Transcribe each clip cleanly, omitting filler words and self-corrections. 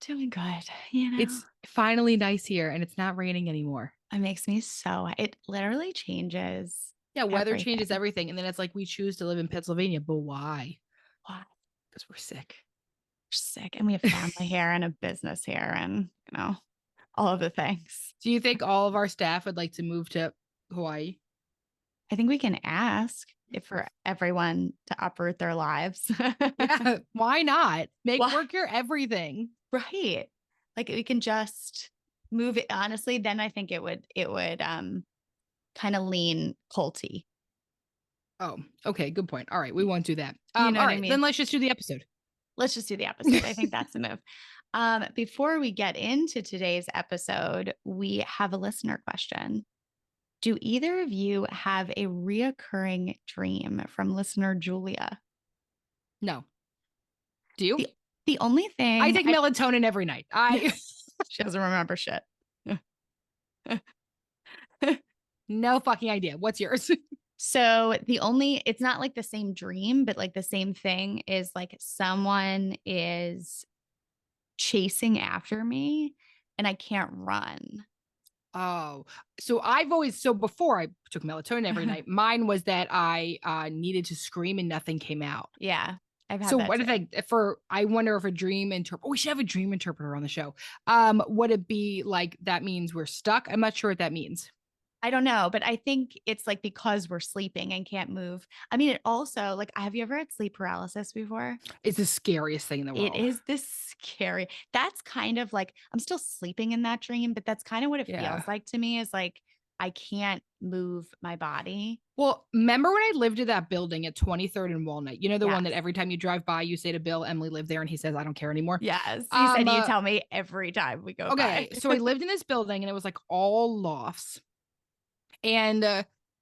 Doing good. It's finally nice here and it's not raining anymore. It makes me it literally changes Yeah, weather changes everything. everything. And then it's like we choose to live in Pennsylvania, but why? Wow, Because we're sick. we're sick and we have family here and a business here and, all of the things. Do you think all of our staff would like to move to Hawaii? I think we can ask if for everyone to uproot their lives. Yeah, why not? Make Why? work your everything. Right. Like we can just move it. Honestly, then I think it would kind of lean culty. Oh, okay, good point. All right, we won't do that. You know All what I right, then mean? let's just do the episode. Let's just do the episode. I think that's the move. Before we get into today's episode, we have a listener question. Do either of you have a reoccurring dream from listener Julia? No. Do you? The the only I thing take melatonin every night. I she doesn't remember shit. no fucking idea. What's yours? So it's not like the same dream, but like the same thing is like someone is chasing after me and I can't run. Oh, so before I took melatonin every night, mine was that I needed to scream and nothing came out. Yeah, I've had So that what too. if I wonder if a dream interpreter, we should have a dream interpreter on the show. Would it be like that means we're stuck? I'm not sure what that means. I don't know, but I think it's like because we're sleeping and can't move. I mean, it also like, have you ever had sleep paralysis before? It's the scariest thing in the It world. is this scary. That's kind of like I'm still sleeping in that dream, but that's kind of what it Yeah. feels like to me is like I can't move my body. Well, remember when I lived in that building at 23rd and Walnut? You know, the one that Yes. every time you drive by, you say to Bill, Emily lived there, and he says, I don't care anymore. Yes. You said Um, you uh, tell me every time we go by. okay, so I lived in this building and it was like all lofts. And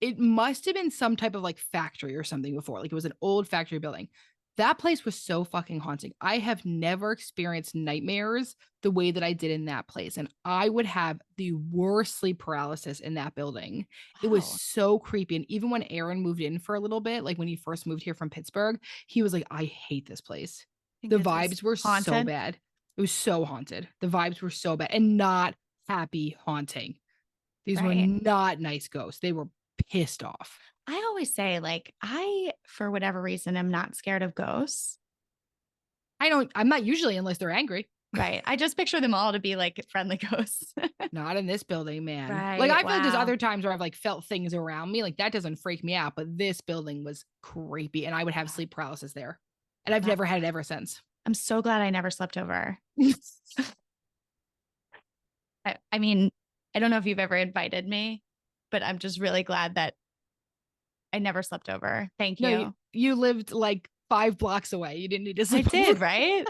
it must have been some type of like factory or something before. Like it was an old factory building. That place was so fucking haunting. I have never experienced nightmares the way that I did in that place. And I would have the worst sleep paralysis in that building. It was Wow. so creepy. And even when Aaron moved in for a little bit, like when he first moved here from Pittsburgh, he was like, I hate this place. I think The this is vibes were so haunted. bad. It was so haunted. The vibes were so bad and not happy haunting. These were Right. not nice ghosts. They were pissed off. I always say, like, for whatever reason, am not scared of ghosts. I'm not usually unless they're angry. Right. I just picture them all to be like friendly ghosts. Not in this building, man. Like Right. I feel like there's Wow. other times where I've like felt things around me. Like that doesn't freak me out, but this building was creepy and I would have sleep paralysis there. And I've Wow. never had it ever since. I'm so glad I never slept over. I mean, I don't know if you've ever invited me, but I'm just really glad that I never slept over. Thank No, you. you lived like 5 blocks away. You didn't need to I sleep over. did, right?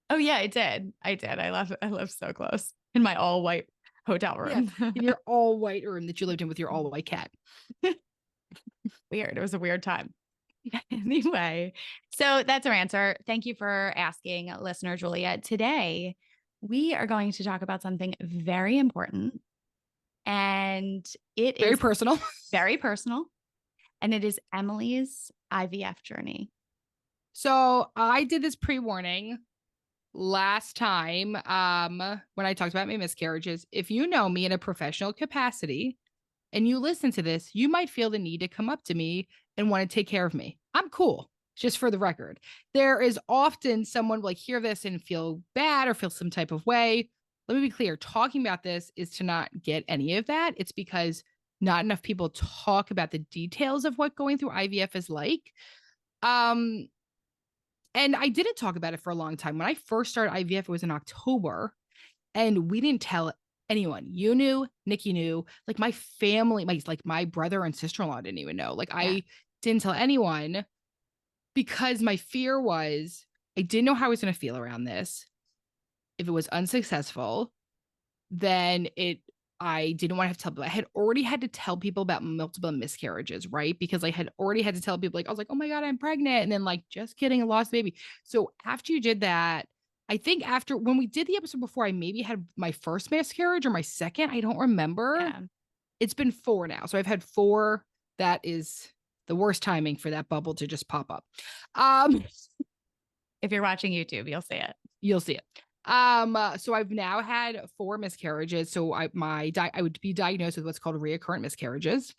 Oh yeah, I did. I lived so close in my all white hotel Yeah, room. in your all white room that you lived in with your all white cat. Weird. It was a weird time. Anyway, so that's our answer. Thank you for asking, listener Julia. Today, we are going to talk about something very important, and it Very is personal. very personal, and it is Emmalee's IVF journey. So I did this pre-warning last time when I talked about my miscarriages. If you know me in a professional capacity and you listen to this, you might feel the need to come up to me and want to take care of me. I'm cool. Just for the record, there is often someone like hear this and feel bad or feel some type of way. Let me be clear. Talking about this is to not get any of that. It's because not enough people talk about the details of what going through IVF is like. Um, and I didn't talk about it for a long time. When I first started IVF, it was in October, and we didn't tell anyone. You knew, Nikki knew, like my family, my brother and sister-in-law didn't even know. Like Yeah. I didn't tell anyone because my fear was I didn't know how I was going to feel around this. If it was unsuccessful, then I didn't want to have to tell people. I had already had to tell people about multiple miscarriages, right? Because I had already had to tell people, like, I was like, oh my God, I'm pregnant. And then, like, just kidding, I lost a baby. So after you did that, I think after when we did the episode before, I maybe had my first miscarriage or my second. I don't remember. Yeah. It's been 4 now. So I've had 4. That is the worst timing for that bubble to just pop up. Um, If you're watching YouTube, you'll see it. you'll see it. So I've now had 4 miscarriages. So I would be diagnosed with what's called recurrent miscarriages.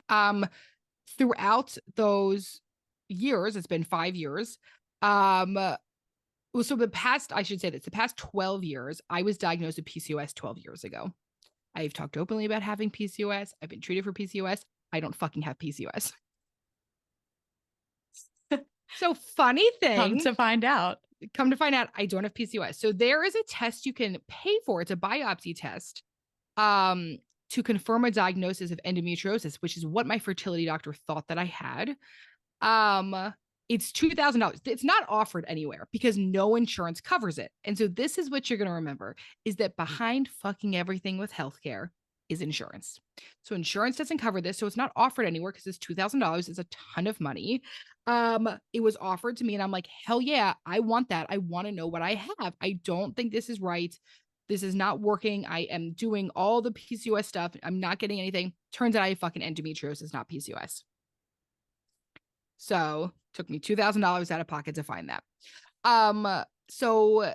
Um, Throughout those years, it's been 5 years. Well, so I should say this, the past 12 years, I was diagnosed with PCOS 12 years ago. I've talked openly about having PCOS. I've been treated for PCOS. I don't fucking have PCOS. So funny Come thing, to find out. come to find out, I don't have PCOS. So there is a test you can pay for. It's a biopsy test to confirm a diagnosis of endometriosis, which is what my fertility doctor thought that I had. It's $2,000. It's not offered anywhere because no insurance covers it. And so this is what you're going to remember is that behind fucking everything with healthcare is insurance. So insurance doesn't cover this. So it's not offered anywhere because it's $2,000. It's a ton of money. It was offered to me and I'm like, hell yeah, I want that. I want to know what I have. I don't think this is right. This is not working. I am doing all the PCOS stuff. I'm not getting anything. Turns out I have fucking endometriosis, not PCOS. So took me $2,000 out of pocket to find that. So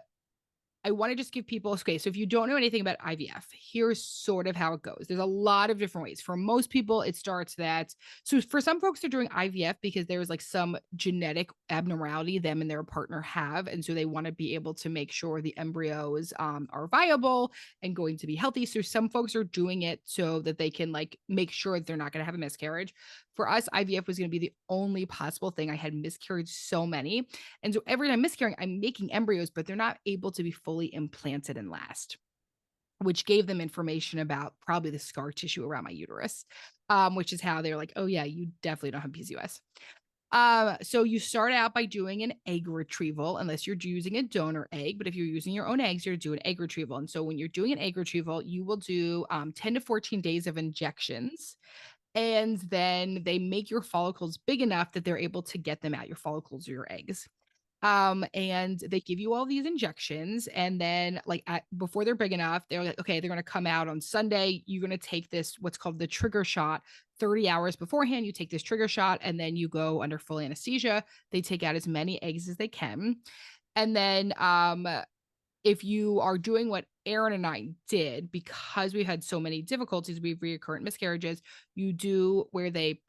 I want to just give people, okay, so if you don't know anything about IVF, here's sort of how it goes. There's a lot of different ways. For most people, it starts that, so for some folks, they're doing IVF because there's like some genetic abnormality them and their partner have. And so they want to be able to make sure the embryos are viable and going to be healthy. So some folks are doing it so that they can like make sure that they're not going to have a miscarriage. For us, IVF was going to be the only possible thing. I had miscarried so many. And so every time I'm miscarrying, I'm making embryos, but they're not able to be fully implanted and last, which gave them information about probably the scar tissue around my uterus, which is how they're like, oh yeah, you definitely don't have PCOS. So you start out by doing an egg retrieval, unless you're using a donor egg. But if you're using your own eggs, you're doing egg retrieval. And so when you're doing an egg retrieval, you will do 10 to 14 days of injections. And then they make your follicles big enough that they're able to get them out, your follicles or your eggs. And they give you all these injections. And then like before they're big enough, they're like, okay, they're going to come out on Sunday. You're going to take this, what's called the trigger shot 30 hours beforehand. You take this trigger shot and then you go under full anesthesia. They take out as many eggs as they can. And then, if you are doing what Aaron and I did, because we had so many difficulties with recurrent miscarriages, you do where they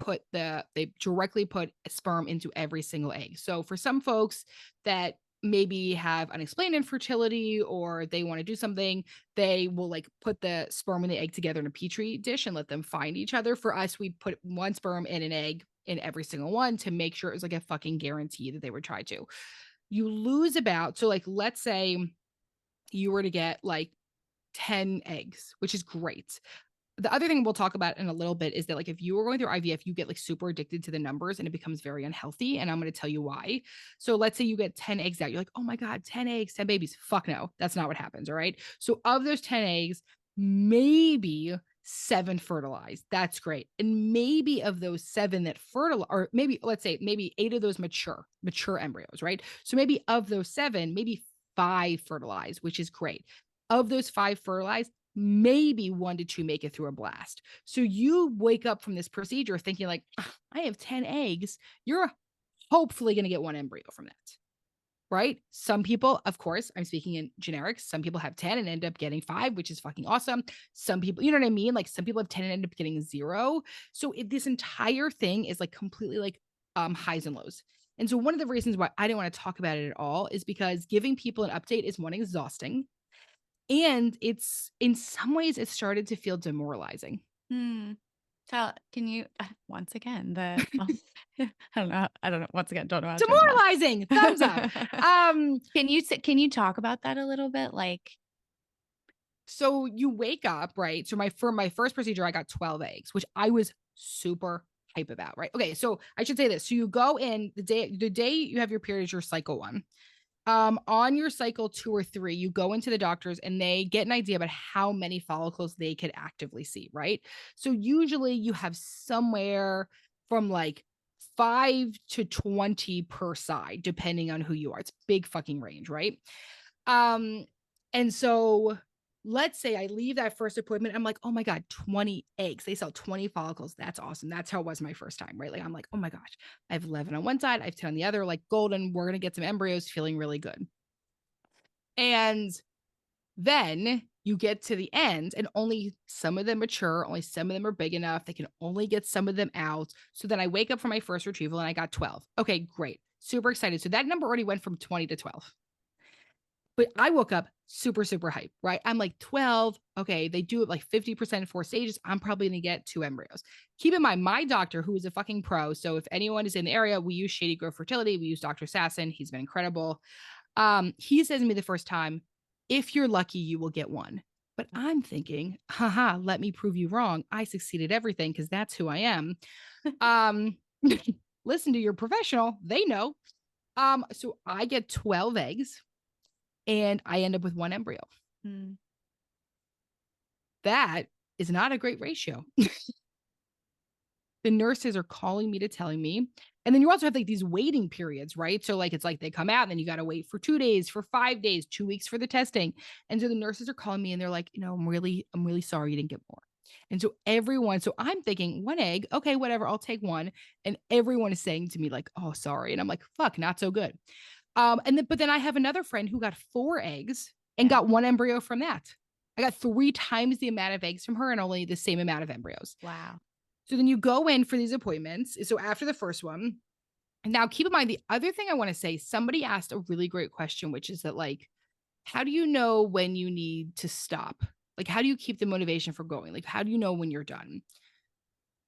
directly put sperm into every single egg. So for some folks that maybe have unexplained infertility or they want to do something, they will like put the sperm and the egg together in a petri dish and let them find each other. For us, we put one sperm in an egg in every single one to make sure it was like a fucking guarantee that they would try to. You lose about, so like, let's say you were to get like 10 eggs, which is great. The other thing we'll talk about in a little bit is that like if you were going through IVF, you get like super addicted to the numbers and it becomes very unhealthy. And I'm going to tell you why. So let's say you get 10 eggs out. You're like, oh my God, 10 eggs, 10 babies. Fuck no, that's not what happens. All right. So of those 10 eggs, maybe 7 fertilized. That's great. And maybe of those 7 that fertilize, or maybe let's say maybe 8 of those mature embryos, right? So maybe of those 7, maybe 5 fertilize, which is great. Of those 5 fertilized, maybe 1 to 2 make it through a blast. So you wake up from this procedure thinking like, I have 10 eggs. You're hopefully going to get 1 embryo from that. Right? Some people, of course, I'm speaking in generics. Some people have 10 and end up getting 5, which is fucking awesome. Some people, you know what I mean? Like some people have 10 and end up getting 0. So this entire thing is like completely like highs and lows. And so one of the reasons why I didn't want to talk about it at all is because giving people an update is one, exhausting. And it's in some ways it started to feel demoralizing. So can you once again I don't know. Once again, don't know how to Demoralizing. Thumbs up. Can you talk about that a little bit? Like, so you wake up, right? So for my first procedure, I got 12 eggs, which I was super hype about, right? Okay, so I should say this. So you go in the day you have your period is your cycle 1. On your cycle 2 or 3, you go into the doctors and they get an idea about how many follicles they could actively see, right? So usually you have somewhere from like 5 to 20 per side, depending on who you are. It's big fucking range, right? And so let's say I leave that first appointment. I'm like, oh my God, 20 eggs. They sell 20 follicles. That's awesome. That's how it was my first time, right? Like, I'm like, oh my gosh, I have 11 on one side, I have 10 on the other, like golden. We're going to get some embryos, feeling really good. And then you get to the end and only some of them mature, only some of them are big enough. They can only get some of them out. So then I wake up for my first retrieval and I got 12. Okay, great. Super excited. So that number already went from 20 to 12. But I woke up super, super hyped, right? I'm like 12. Okay, they do it like 50% in 4 stages. I'm probably going to get 2 embryos. Keep in mind, my doctor, who is a fucking pro. So if anyone is in the area, we use Shady Grove Fertility. We use Dr. Sasson. He's been incredible. He says to me the first time, if you're lucky, you will get one. But I'm thinking, haha, let me prove you wrong. I succeeded everything because that's who I am. Um, listen to your professional. They know. So I get 12 eggs and I end up with 1 embryo. Mm. That is not a great ratio. The nurses are calling me to telling me. And then you also have like these waiting periods, right? So like it's like they come out and then you got to wait for 2 days, for 5 days, 2 weeks for the testing. And so the nurses are calling me and they're like, I'm really sorry you didn't get more. And so so I'm thinking 1 egg, okay, whatever, I'll take one. And everyone is saying to me, like, oh, sorry. And I'm like, fuck, not so good. But then I have another friend who got 4 eggs and Yeah. got 1 embryo from that. I got 3 times the amount of eggs from her and only the same amount of embryos. Wow. So then you go in for these appointments. So after the first one, and now keep in mind the other thing I want to say, somebody asked a really great question, which is that like, how do you know when you need to stop? Like, how do you keep the motivation for going? Like, how do you know when you're done?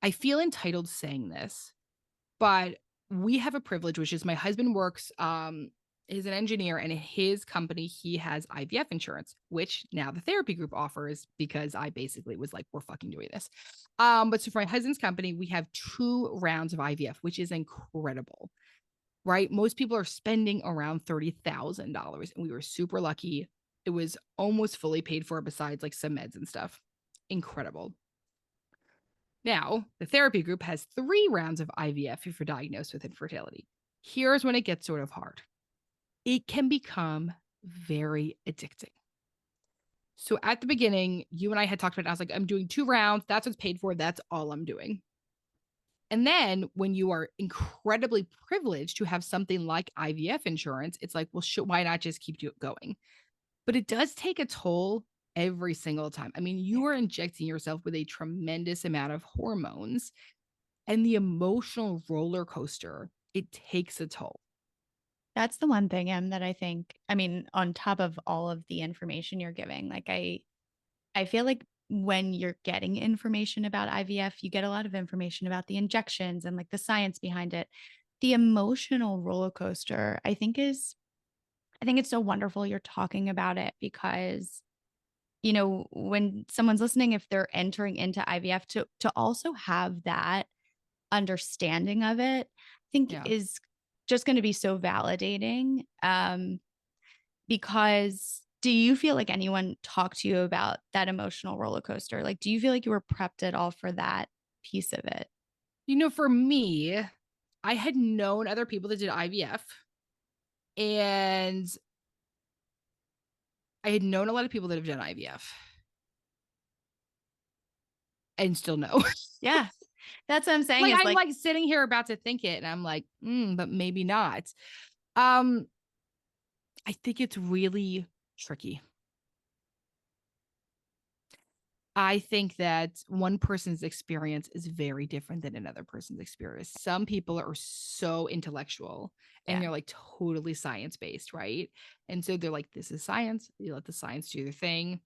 I feel entitled saying this, but we have a privilege, which is my husband works, is an engineer, and in his company, he has IVF insurance, which now the therapy group offers because I basically was like, we're fucking doing this. But so for my husband's company, we have 2 rounds of IVF, which is incredible, right? Most people are spending around $30,000, and we were super lucky. It was almost fully paid for besides like some meds and stuff. Incredible. Now, the therapy group has 3 rounds of IVF if you're diagnosed with infertility. Here's when it gets sort of hard. It can become very addicting. So at the beginning, you and I had talked about it. I was like, I'm doing 2 rounds. That's what's paid for. That's all I'm doing. And then when you are incredibly privileged to have something like IVF insurance, it's like, well, why not just keep going? But it does take a toll every single time. I mean, you are injecting yourself with a tremendous amount of hormones and the emotional roller coaster, it takes a toll. That's the one thing, that I think, I mean, on top of all of the information you're giving, like I feel like when you're getting information about IVF, you get a lot of information about the injections and like the science behind it. The emotional roller coaster, I think it's so wonderful you're talking about it because, when someone's listening, if they're entering into IVF to also have that understanding of it, I think Yeah. is just going to be so validating. Because do you feel like anyone talked to you about that emotional roller coaster? Like, do you feel like you were prepped at all for that piece of it? For me, I had known other people that did IVF, and I had known a lot of people that have done IVF and still know. Yeah. That's what I'm saying Like, is I'm like, like sitting here about to think it, and I'm like, but maybe not. Um, I think it's really tricky. I think that one person's experience is very different than another person's experience. Some people are so intellectual and yeah, they're like totally science based, right? And so they're like, this is science. You let the science do their thing.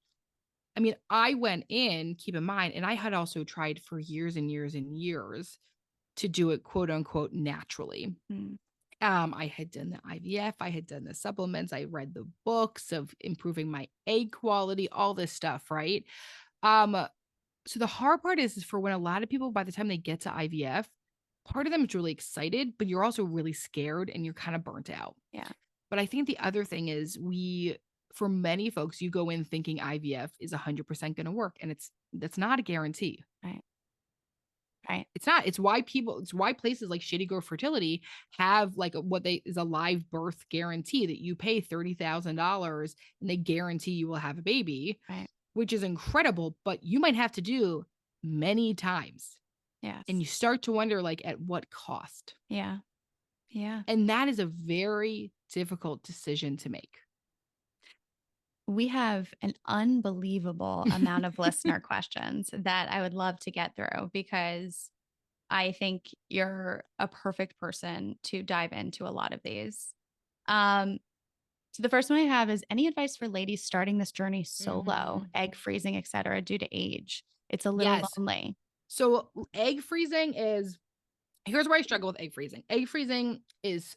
I mean, I went in, keep in mind, and I had also tried for years and years and years to do it quote unquote naturally. mm, I had done the IVF, I had done the supplements, I read the books of improving my egg quality, all this stuff, right? Um, so the hard part is for when a lot of people, by the time they get to IVF, part of them is really excited, but you're also really scared and you're kind of burnt out. yeah, But I think the other thing is for many folks, you go in thinking IVF is 100% going to work, and that's not a guarantee. right, right, It's not. It's why places like Shady Grove Fertility have like what they is a live birth guarantee that you pay $30,000 and they guarantee you will have a baby, right. which is incredible, but you might have to do many times. And Yes. you start to wonder like at what cost. Yeah. Yeah. And that is a very difficult decision to make. We have an unbelievable amount of listener questions that I would love to get through because I think you're a perfect person to dive into a lot of these. Um, so the first one I have is any advice for ladies starting this journey solo, Mhm. egg freezing, et cetera, due to age? It's a little Yes. lonely. So egg freezing is here's where I struggle with egg freezing. Egg freezing is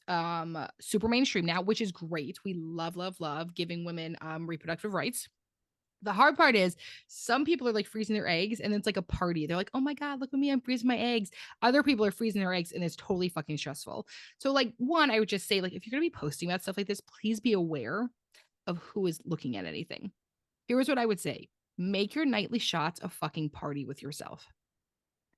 super mainstream now, which is great. We love, love, love giving women reproductive rights. The hard part is some people are like freezing their eggs and it's like a party. They're like, oh my God, look at me, I'm freezing my eggs. Other people are freezing their eggs and it's totally fucking stressful. So, like, one, I would just say, like, if you're gonna be posting about stuff like this, please be aware of who is looking at anything. Here's what I would say: make your nightly shots a fucking party with yourself.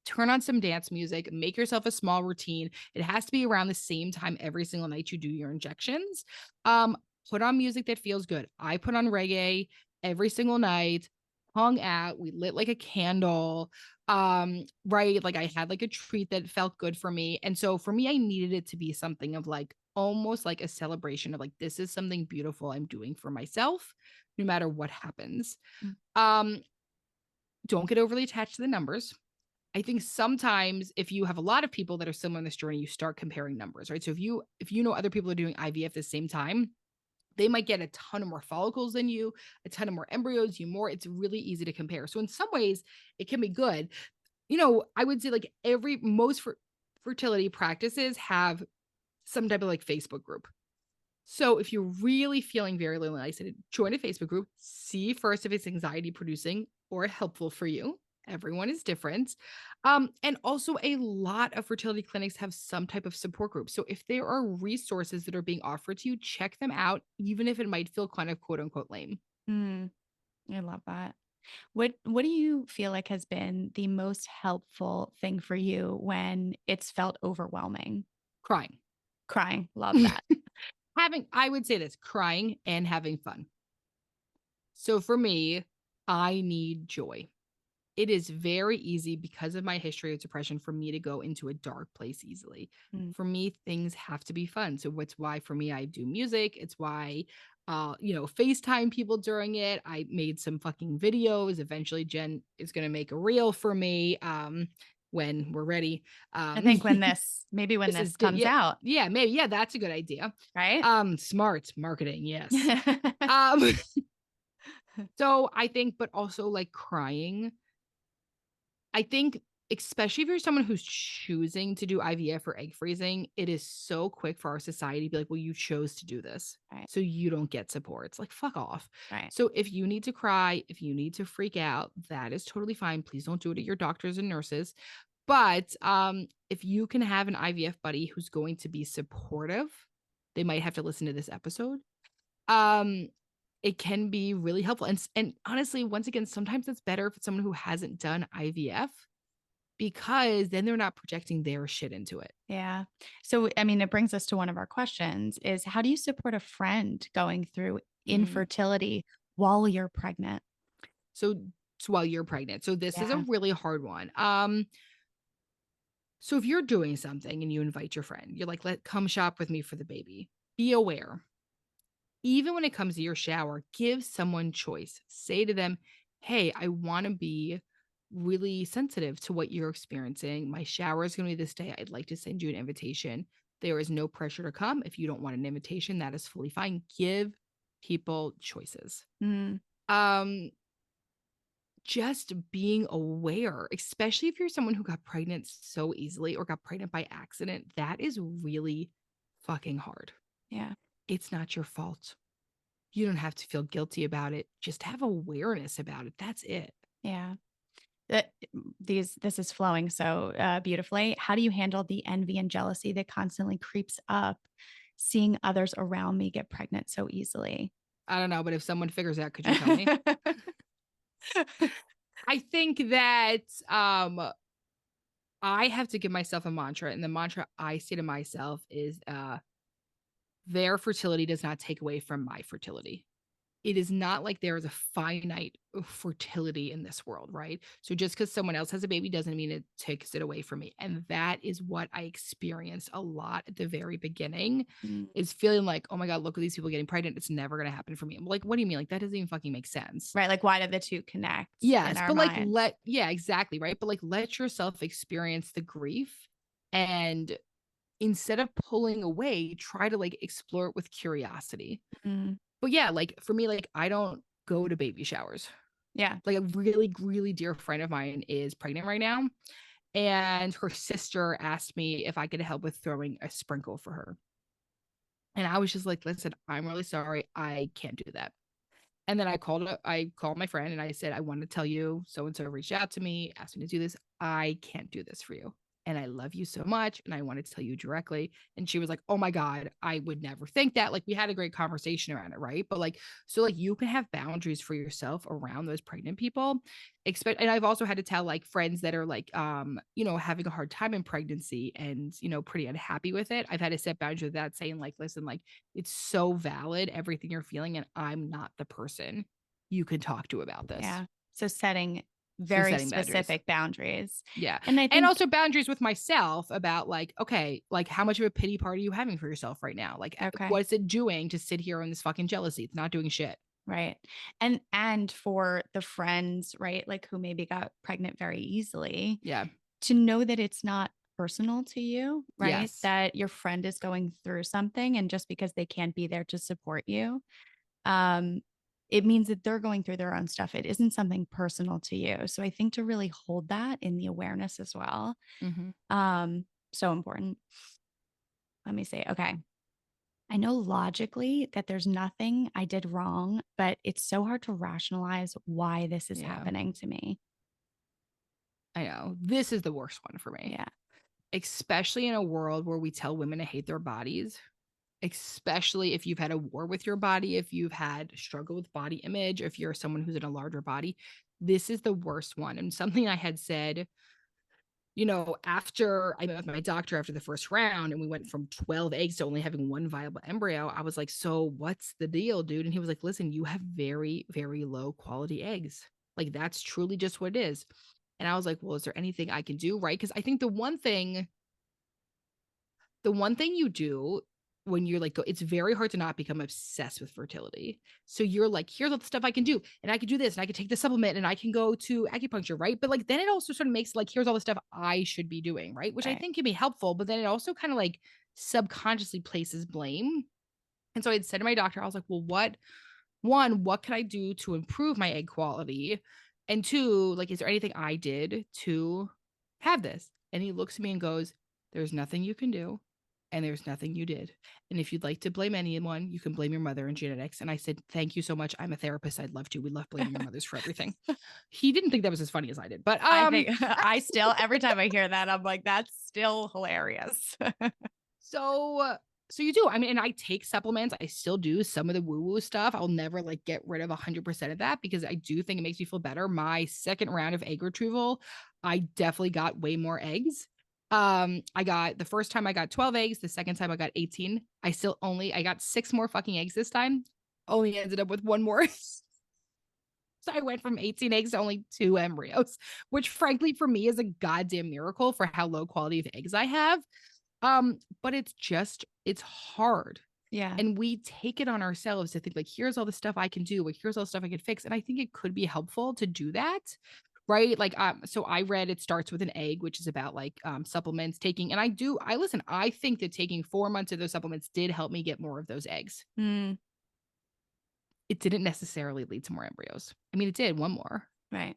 Turn on some dance music, make yourself a small routine. It has to be around the same time every single night you do your injections. Um, put on music that feels good. I put on reggae every single night, hung out, we lit like a candle. Right, like I had like a treat that felt good for me. And so for me, I needed it to be something of like almost like a celebration of like this is something beautiful I'm doing for myself no matter what happens. Mm. Um, don't get overly attached to the numbers. I think sometimes if you have a lot of people that are similar in this journey, you start comparing numbers, right? So if you know other people are doing IVF at the same time, they might get a ton of more follicles than you, a ton of more embryos, you more. It's really easy to compare. So in some ways, it can be good. I would say like every most fertility practices have some type of like Facebook group. So if you're really feeling very lonely, like I said, join a Facebook group. See first if it's anxiety producing or helpful for you. Everyone is different. And also, a lot of fertility clinics have some type of support group. So if there are resources that are being offered to you, check them out, even if it might feel kind of quote unquote lame. Mm, I love that. What do you feel like has been the most helpful thing for you when it's felt overwhelming? Crying. Crying. Love that. I would say this, crying and having fun. So for me, I need joy. It is very easy because of my history of depression for me to go into a dark place easily. Mm. For me, things have to be fun. So it's why for me I do music. It's why FaceTime people during it. I made some fucking videos. Eventually Jen is going to make a reel for me when we're ready. I Um think when this is this good. comes Yeah. out, Yeah, maybe yeah, that's a good idea. right? Smart marketing, yes. Um so I think but also like crying I think, especially if you're someone who's choosing to do IVF or egg freezing, it is so quick for our society to be like, well, you chose to do this. Right, So you don't get support. It's like, fuck off. right. So if you need to cry, if you need to freak out, that is totally fine. Please don't do it at your doctors and nurses. But if you can have an IVF buddy who's going to be supportive, they might have to listen to this episode. Um, it can be really helpful. And honestly, once again, sometimes it's better if it's someone who hasn't done IVF because then they're not projecting their shit into it. Yeah. So, I mean, it brings us to one of our questions is how do you support a friend going through Mhm. infertility while you're pregnant? So while you're pregnant. So this is a Yeah. really hard one. So if you're doing something and you invite your friend, you're like, "Let come shop with me for the baby." Be aware. Even when it comes to your shower, give someone choice. Say to them, "Hey, I want to be really sensitive to what you're experiencing. My shower is going to be this day. I'd like to send you an invitation. There is no pressure to come. If you don't want an invitation, that is fully fine." Give people choices. Mm, Um, just being aware, especially if you're someone who got pregnant so easily or got pregnant by accident, that is really fucking hard. yeah. It's not your fault. You don't have to feel guilty about it. Just have awareness about it. That's it. Yeah. This is flowing so beautifully. How do you handle the envy and jealousy that constantly creeps up seeing others around me get pregnant so easily? I don't know, but if someone figures out, could you tell me? I think that I have to give myself a mantra, and the mantra I say to myself is their fertility does not take away from my fertility. it is not like there is a finite fertility in this world, right? So just because someone else has a baby doesn't mean it takes it away from me. And that is what I experienced a lot at the very beginning, Mm. is feeling like, oh my God, look at these people getting pregnant. It's never going to happen for me. I'm like, what do you mean? Like, that doesn't even fucking make sense. Right. Like, why do the two connect in Yes. our But like, minds? yeah, exactly. Right. But like, let yourself experience the grief, and instead of pulling away, try to like explore it with curiosity. Mm. But yeah, like for me, like I don't go to baby showers. Yeah. Like a really, really dear friend of mine is pregnant right now. And her sister asked me if I could help with throwing a sprinkle for her. And I was just like, listen, I'm really sorry. I can't do that. And then I called my friend and I said, I want to tell you, so and so reached out to me, asked me to do this. I can't do this for you. And I love you so much. And I wanted to tell you directly. And she was like, oh my God, I would never think that. Like we had a great conversation around it, right? But like, so like you can have boundaries for yourself around those pregnant people. And I've also had to tell like friends that are like having a hard time in pregnancy and pretty unhappy with it. I've had to set boundaries with that, saying like, listen, like it's so valid, everything you're feeling, and I'm not the person you can talk to about this. Yeah. So setting So very setting boundaries. specific boundaries. Yeah. And I And think, also boundaries with myself about like, okay, like how much of a pity party are you having for yourself right now? Like okay. what's it doing to sit here on this fucking jealousy? It's not doing shit. Right. And for the friends, right, like who maybe got pregnant very easily, Yeah. to know that it's not personal to you, right? Yes. That your friend is going through something and just because they can't be there to support you, um, it means that they're going through their own stuff. It isn't something personal to you. So I think to really hold that in the awareness as well. Mm-hmm. So important. Let me see. Okay. I know logically that there's nothing I did wrong, but it's so hard to rationalize why this is Yeah. happening to me. I know. This is the worst one for me. Yeah. Especially in a world where we tell women to hate their bodies, especially if you've had a war with your body, if you've had struggle with body image, if you're someone who's in a larger body. This is the worst one. And something I had said, after I met with my doctor after the first round and we went from 12 eggs to only having one viable embryo, I was like, so what's the deal, dude? And he was like, listen, you have very, very low quality eggs. Like, that's truly just what it is. And I was like, well, is there anything I can do? Right. Because I think the one thing you do when you're like, it's very hard to not become obsessed with fertility. So you're like, here's all the stuff I can do. And I can do this and I can take the supplement and I can go to acupuncture. Right. But like, then it also sort of makes like, here's all the stuff I should be doing. Right. Which I Right. think can be helpful. But then it also kind of like subconsciously places blame. And so I said to my doctor, I was like, well, what can I do to improve my egg quality? And two, like, is there anything I did to have this? And he looks at me and goes, there's nothing you can do. And there's nothing you did. And if you'd like to blame anyone, you can blame your mother and genetics. And I said, thank you so much. I'm a therapist. I'd love to. We love blaming our mothers for everything. He didn't think that was as funny as I did. But I think I still, every time I hear that, I'm like, that's still hilarious. So you do. I mean, and I take supplements. I still do some of the woo-woo stuff. I'll never like get rid of 100% of that because I do think it makes me feel better. My second round of egg retrieval, I definitely got way more eggs. I got the first time I got 12 eggs, the second time I got 18. I got 6 more fucking eggs this time. Only ended up with one more. So I went from 18 eggs to only 2 embryos, which frankly for me is a goddamn miracle for how low quality of eggs I have. But it's hard. Yeah. And we take it on ourselves to think like, here's all the stuff I can do, like here's all the stuff I can fix. And I think it could be helpful to do that. Right. Like, so I read it starts with an egg, which is about like supplements taking. And I think that taking 4 months of those supplements did help me get more of those eggs. Mm, It didn't necessarily lead to more embryos. I mean, it did one more. right.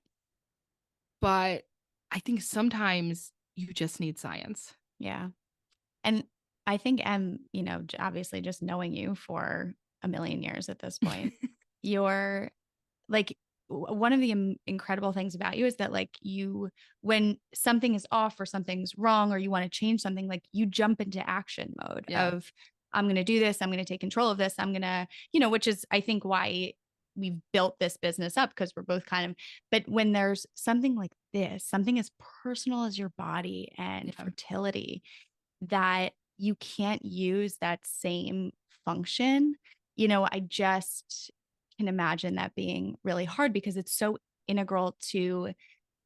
But I think sometimes you just need science. Yeah. And I think, obviously just knowing you for a million years at this point, you're like, one of the incredible things about you is that like when something is off or something's wrong or you want to change something, like you jump into action mode Yeah. of, I'm going to do this. I'm going to take control of this. I'm going to, which is, I think, why we've built this business up, because we're both but when there's something like this, something as personal as your body and Yeah. fertility, that you can't use that same function. I just can imagine that being really hard because it's so integral to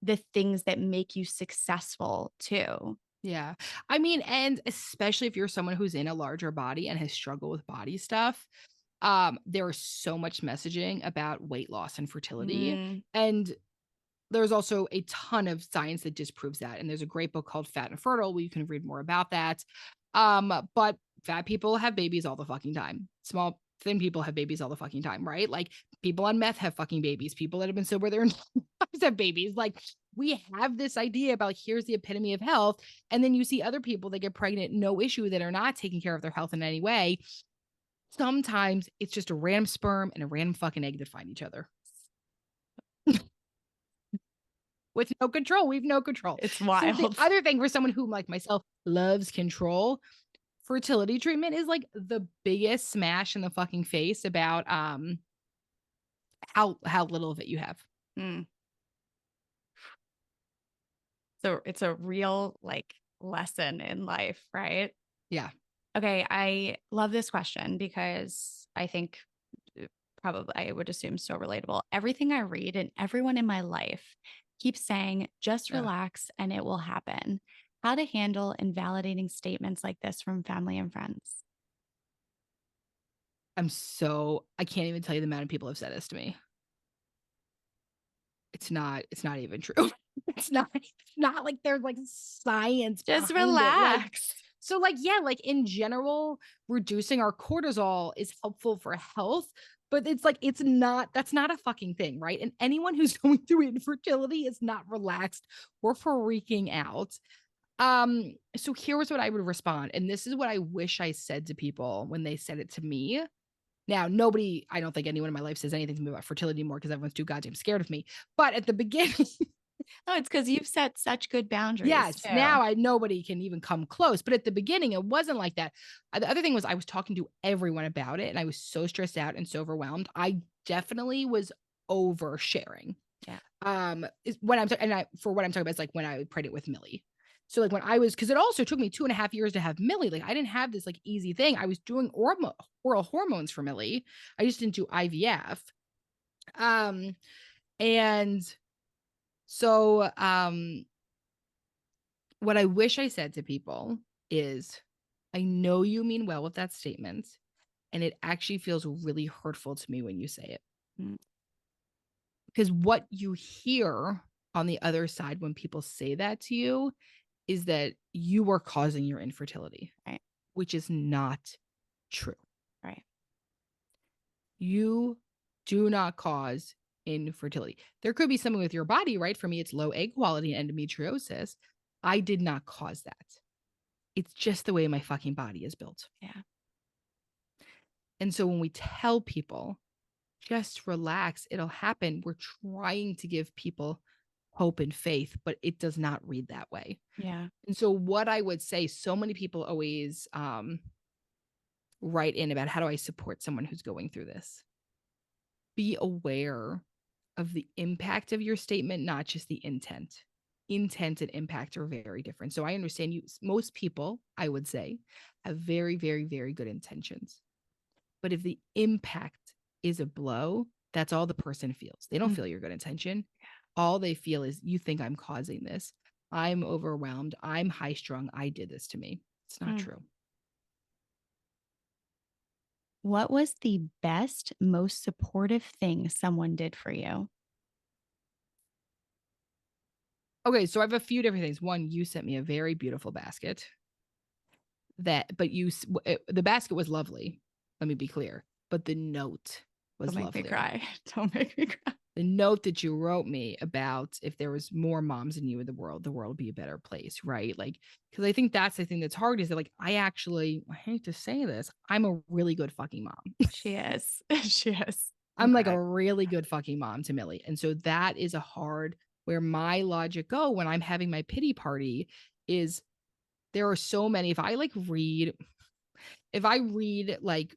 the things that make you successful too. Yeah. I mean, and especially if you're someone who's in a larger body and has struggled with body stuff, there is so much messaging about weight loss and fertility. Mm, And there's also a ton of science that disproves that. And there's a great book called Fat and Fertile where you can read more about that. But fat people have babies all the fucking time. Small, thin people have babies all the fucking time, right? Like people on meth have fucking babies. People that have been sober their lives have babies. Like we have this idea about here's the epitome of health. And then you see other people that get pregnant, no issue, that are not taking care of their health in any way. Sometimes it's just a random sperm and a random fucking egg that find each other. With no control. We've no control. it's So the wild. other thing for someone who, like myself, loves control, fertility treatment is like the biggest smash in the fucking face about how little of it you have. Mm. So it's a real like lesson in life, right? Yeah. Okay, I love this question because I think probably I would assume so relatable. Everything I read and everyone in my life keeps saying, just Yeah. relax and it will happen. How to handle invalidating statements like this from family and friends. I can't even tell you the amount of people have said this to me. It's not even true. It's not like there's like science Just behind it. Like, relax. so like, yeah, like in general, reducing our cortisol is helpful for health, but it's like, that's not a fucking thing, right? And anyone who's going through infertility is not relaxed or freaking out. So here was what I would respond. And this is what I wish I said to people when they said it to me. Now, I don't think anyone in my life says anything to me about fertility anymore because everyone's too goddamn scared of me. But at the beginning, No, it's because you've set such good boundaries yes, too. now nobody can even come close. But at the beginning, it wasn't like that. The other thing was I was talking to everyone about it and I was so stressed out and so overwhelmed. I definitely was oversharing. Yeah. Is when I'm and I for what I'm talking about is like when I prayed it with Millie. So like when I was, because it also took me 2.5 years to have Millie. Like I didn't have this like easy thing. I was doing oral hormones for Millie. I just didn't do IVF. Um, and so what I wish I said to people is, I know you mean well with that statement, and it actually feels really hurtful to me when you say it. Mm, Because what you hear on the other side when people say that to you is that you are causing your infertility, right. which is not true. Right. You do not cause infertility. There could be something with your body, right? For me, it's low egg quality and endometriosis. I did not cause that. It's just the way my fucking body is built. Yeah. And so when we tell people, just relax, it'll happen, we're trying to give people hope and faith, but it does not read that way. Yeah. And so what I would say, so many people always write in about how do I support someone who's going through this? Be aware of the impact of your statement, not just the intent. Intent and impact are very different. So I understand most people, I would say, have very, very, very good intentions. But if the impact is a blow, that's all the person feels. They don't Mm, feel your good intention. All they feel is, you think I'm causing this. I'm overwhelmed. I'm high strung. I did this to me. It's not mm. true. What was the best, most supportive thing someone did for you? Okay, so I have a few different things. One, you sent me a very beautiful basket. The basket was lovely. Let me be clear, but the note Don't was make me lovelier. cry. Don't make me cry. The note that you wrote me about if there was more moms than you in the world would be a better place, right? Like, because I think that's the thing that's hard is that like I hate to say this, I'm a really good fucking mom. She is. She is. I'm I'm like glad. a really good fucking mom to Millie. And so that is a hard where my logic go when I'm having my pity party is there are so many. If I read like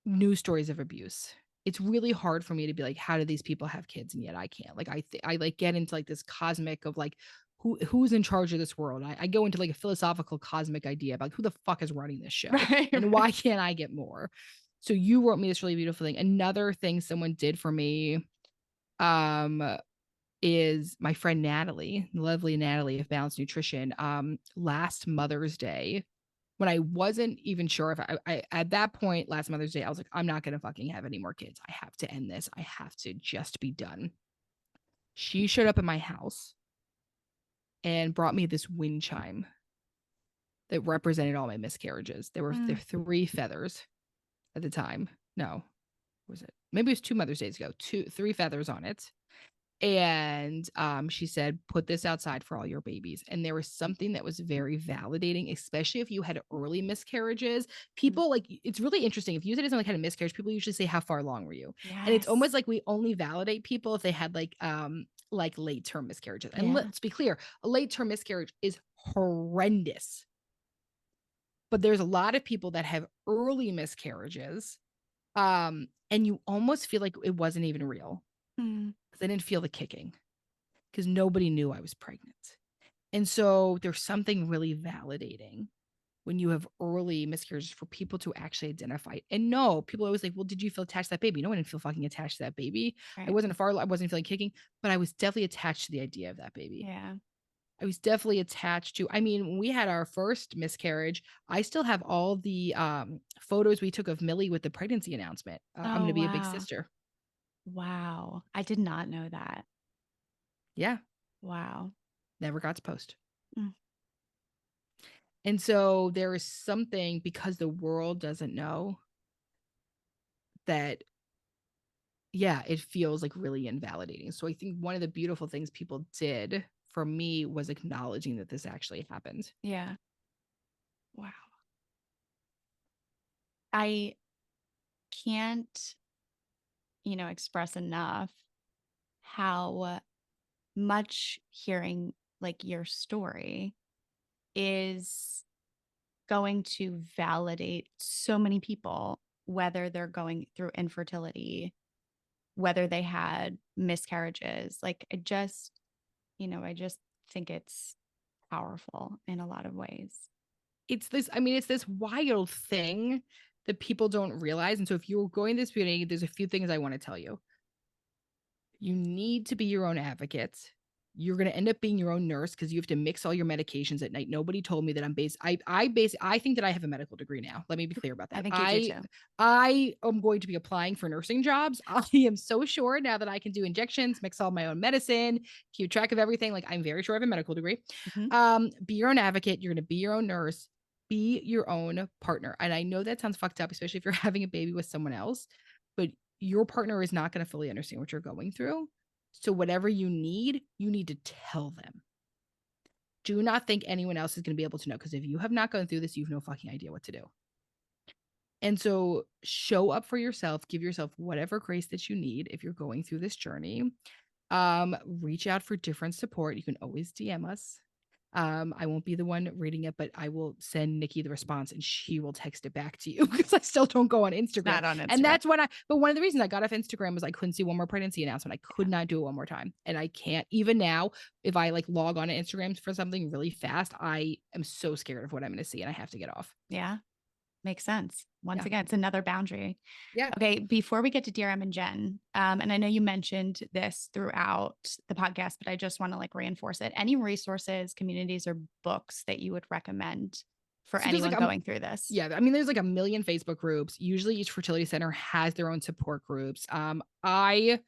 news stories of abuse, it's really hard for me to be like, how do these people have kids and yet I can't? Like I like get into like this cosmic of like who's in charge of this world. I go into like a philosophical cosmic idea about who the fuck is running this show Right. and why can't I get more? So you wrote me this really beautiful thing. Another thing someone did for me is my friend Natalie, lovely Natalie of Balanced Nutrition. Last Mother's Day, when I wasn't even sure if I at that point, last Mother's Day, I was like, I'm not going to fucking have any more kids. I have to end this. I have to just be done. She showed up at my house and brought me this wind chime that represented all my miscarriages. There were 3 feathers at the time. No, was it? Maybe it was 2 Mother's Days ago. 3 feathers on it. And she said, put this outside for all your babies. And there was something that was very validating, especially if you had early miscarriages. People like, it's really interesting. If you said something kind of miscarriage, people usually say, how far along were you? Yes. And it's almost like we only validate people if they had like late term miscarriages. And let's be clear, a late term miscarriage is horrendous. But there's a lot of people that have early miscarriages. And you almost feel like it wasn't even real. Because I didn't feel the kicking, because nobody knew I was pregnant. And so there's something really validating when you have early miscarriages for people to actually identify. And no, people always like, well, did you feel attached to that baby? No, I didn't feel fucking attached to that baby. Right. I wasn't feeling kicking, but I was definitely attached to the idea of that baby. Yeah. I was definitely attached to, I mean, when we had our first miscarriage, I still have all the photos we took of Millie with the pregnancy announcement. I'm going to be a big sister. Wow. I did not know that. Yeah. Wow. Never got to post. And so there is something, because the world doesn't know, that, yeah, it feels like really invalidating. So I think one of the beautiful things people did for me was acknowledging that this actually happened. Yeah. Wow. I can't, express enough how much hearing like your story is going to validate so many people, whether they're going through infertility, whether they had miscarriages. Like I just think it's powerful in a lot of ways. It's this wild thing that people don't realize. And so if you're going this beauty, there's a few things I want to tell you. You need to be your own advocate. You're going to end up being your own nurse because you have to mix all your medications at night. Nobody told me that I think that I have a medical degree now. Let me be clear about that. I think you do too. I am going to be applying for nursing jobs. I am so sure now that I can do injections, mix all my own medicine, keep track of everything. Like, I'm very sure I have a medical degree. Be your own advocate. You're going to be your own nurse. Be your own partner. And I know that sounds fucked up, especially if you're having a baby with someone else, but your partner is not going to fully understand what you're going through. So whatever you need to tell them. Do not think anyone else is going to be able to know, because if you have not gone through this, you have no fucking idea what to do. And so show up for yourself, give yourself whatever grace that you need if you're going through this journey. Reach out for different support. You can always DM us. I won't be the one reading it, but I will send Nikki the response and she will text it back to you, because I still don't go on Instagram. Not on Instagram. And that's when but one of the reasons I got off Instagram was I couldn't see one more pregnancy announcement. I could not do it one more time. And I can't even now, if I like log on to Instagram for something really fast, I am so scared of what I'm going to see and I have to get off. Yeah. Makes sense. Once again, it's another boundary. Yeah. Okay. Before we get to Dear Em and Jen, and I know you mentioned this throughout the podcast, but I just want to like reinforce it. Any resources, communities, or books that you would recommend for anyone going through this? Yeah. I mean, there's like a million Facebook groups. Usually each fertility center has their own support groups. I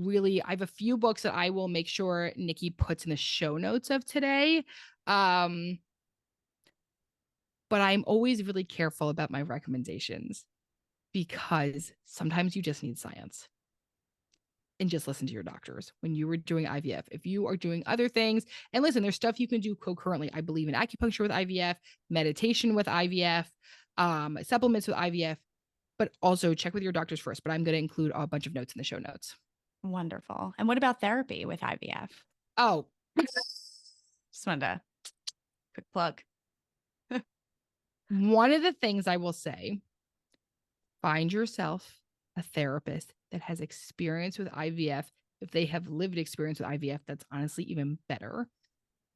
have a few books that I will make sure Nikki puts in the show notes of today. But I'm always really careful about my recommendations, because sometimes you just need science. And just listen to your doctors when you were doing IVF. If you are doing other things, and listen, there's stuff you can do concurrently. I believe in acupuncture with IVF, meditation with IVF, supplements with IVF, but also check with your doctors first. But I'm going to include a bunch of notes in the show notes. Wonderful. And what about therapy with IVF? Oh, just wanted to quick plug. One of the things I will say, find yourself a therapist that has experience with IVF. If they have lived experience with IVF, that's honestly even better.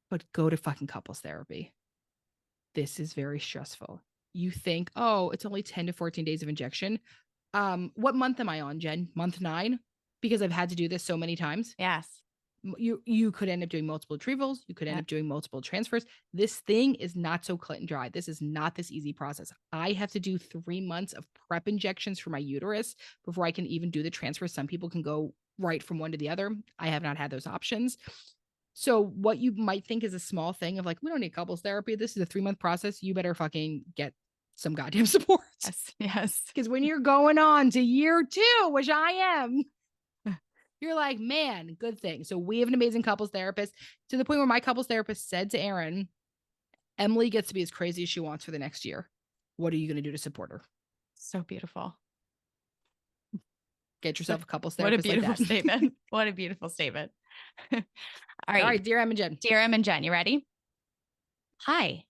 But go to fucking couples therapy. This is very stressful. you think, oh, it's only 10 to 14 days of injection. What month am I on, Jen? Month 9? Because I've had to do this so many times. Yes. You could end up doing multiple retrievals. You could end Yeah. up doing multiple transfers. This thing is not so cut and dry. This is not this easy process. I have to do 3 months of prep injections for my uterus before I can even do the transfer. Some people can go right from one to the other. I have not had those options. So what you might think is a small thing of like, we don't need couples therapy. This is a 3-month process. You better fucking get some goddamn support. Yes. Yes. Because when you're going on to year 2, which I am, you're like, man, good thing. So we have an amazing couples therapist to the point where my couples therapist said to Aaron, Emmalee gets to be as crazy as she wants for the next year. What are you going to do to support her? So beautiful. Get yourself a couples What a therapist like beautiful that. statement. What a beautiful statement. All right. All right, dear Em and Jen. Dear Em and Jen, you ready? Hi.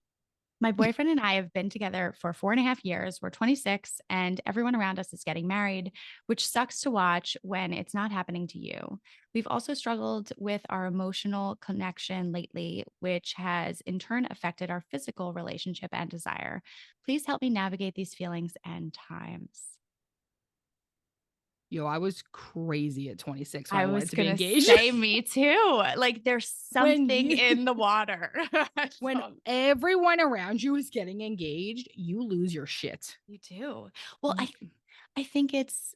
My boyfriend and I have been together for 4.5 years. We're 26, and everyone around us is getting married, which sucks to watch when it's not happening to you. We've also struggled with our emotional connection lately, which has in turn affected our physical relationship and desire. Please help me navigate these feelings and times. Yo, I was crazy at 26 when I I was wanted to be gonna engaged. say me too. Like there's When something you- in the water. When everyone around you is getting engaged, you lose your shit. You do. Well, You- I think it's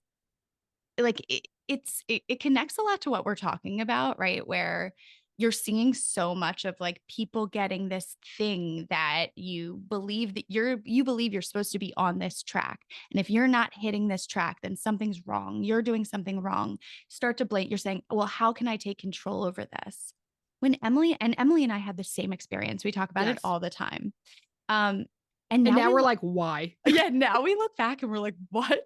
like it connects a lot to what we're talking about, right? Where you're seeing so much of like people getting this thing that you believe that you believe you're supposed to be on this track. And if you're not hitting this track, then something's wrong. You're doing something wrong. Start to blame. You're saying, well, how can I take control over this? When Emmalee and I had the same experience, we talk about it Yes. all the time. Um, and And now now we're like, why? yeah, now we look back and we're like, what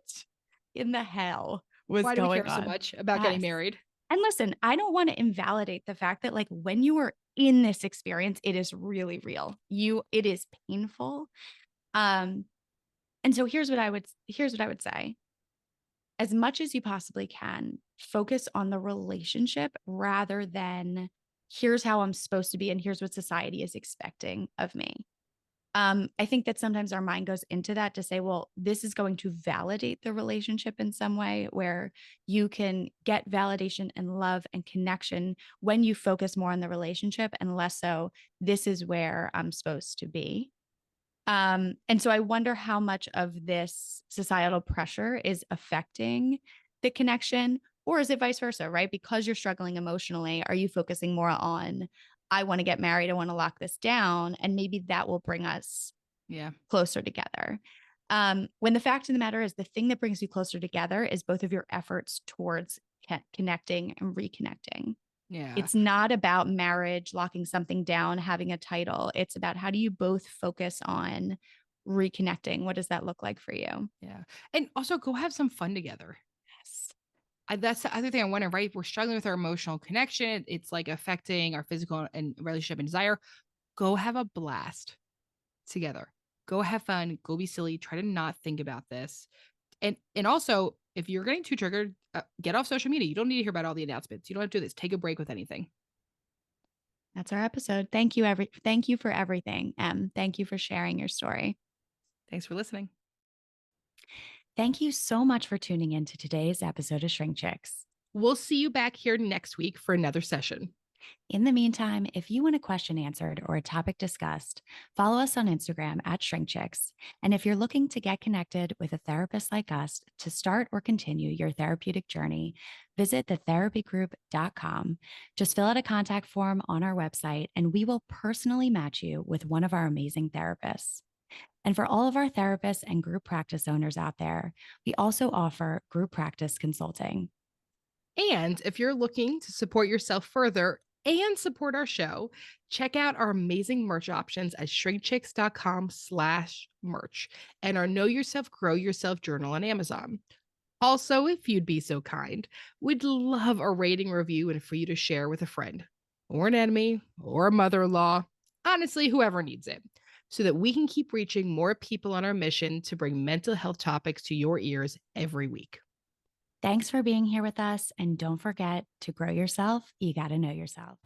in the hell was Why do we going care so on? much about getting Yes. married? And listen, I don't want to invalidate the fact that like when you are in this experience, it is really real. It is painful. And so here's what I would say. As much as you possibly can, focus on the relationship rather than here's how I'm supposed to be and here's what society is expecting of me. I think that sometimes our mind goes into that to say, well, this is going to validate the relationship in some way where you can get validation and love and connection when you focus more on the relationship and less so, this is where I'm supposed to be. And so I wonder how much of this societal pressure is affecting the connection, or is it vice versa, right? Because you're struggling emotionally, are you focusing more on, I want to get married, I want to lock this down, and maybe that will bring us closer together. When the fact of the matter is, the thing that brings you closer together is both of your efforts towards connecting and reconnecting. Yeah. It's not about marriage, locking something down, having a title. It's about how do you both focus on reconnecting? What does that look like for you? Yeah. And also go have some fun together. Yes. That's the other thing I wonder, right? We're struggling with our emotional connection. It's like affecting our physical and relationship and desire. Go have a blast together. Go have fun. Go be silly. Try to not think about this. And also, if you're getting too triggered, get off social media. You don't need to hear about all the announcements. You don't have to do this. Take a break with anything. That's our episode. Thank you for everything. Thank you for sharing your story. Thanks for listening. Thank you so much for tuning in to today's episode of Shrink Chicks. We'll see you back here next week for another session. In the meantime, if you want a question answered or a topic discussed, follow us on Instagram at ShrinkChicks. And if you're looking to get connected with a therapist like us to start or continue your therapeutic journey, visit thetherapygroup.com. Just fill out a contact form on our website, and we will personally match you with one of our amazing therapists. And for all of our therapists and group practice owners out there, we also offer group practice consulting. And if you're looking to support yourself further and support our show, check out our amazing merch options at shrinkchicks.com/merch and our Know Yourself, Grow Yourself journal on Amazon. Also, if you'd be so kind, we'd love a rating review and for you to share with a friend or an enemy or a mother-in-law, honestly, whoever needs it, so that we can keep reaching more people on our mission to bring mental health topics to your ears every week. Thanks for being here with us. And don't forget to grow yourself. You got to know yourself.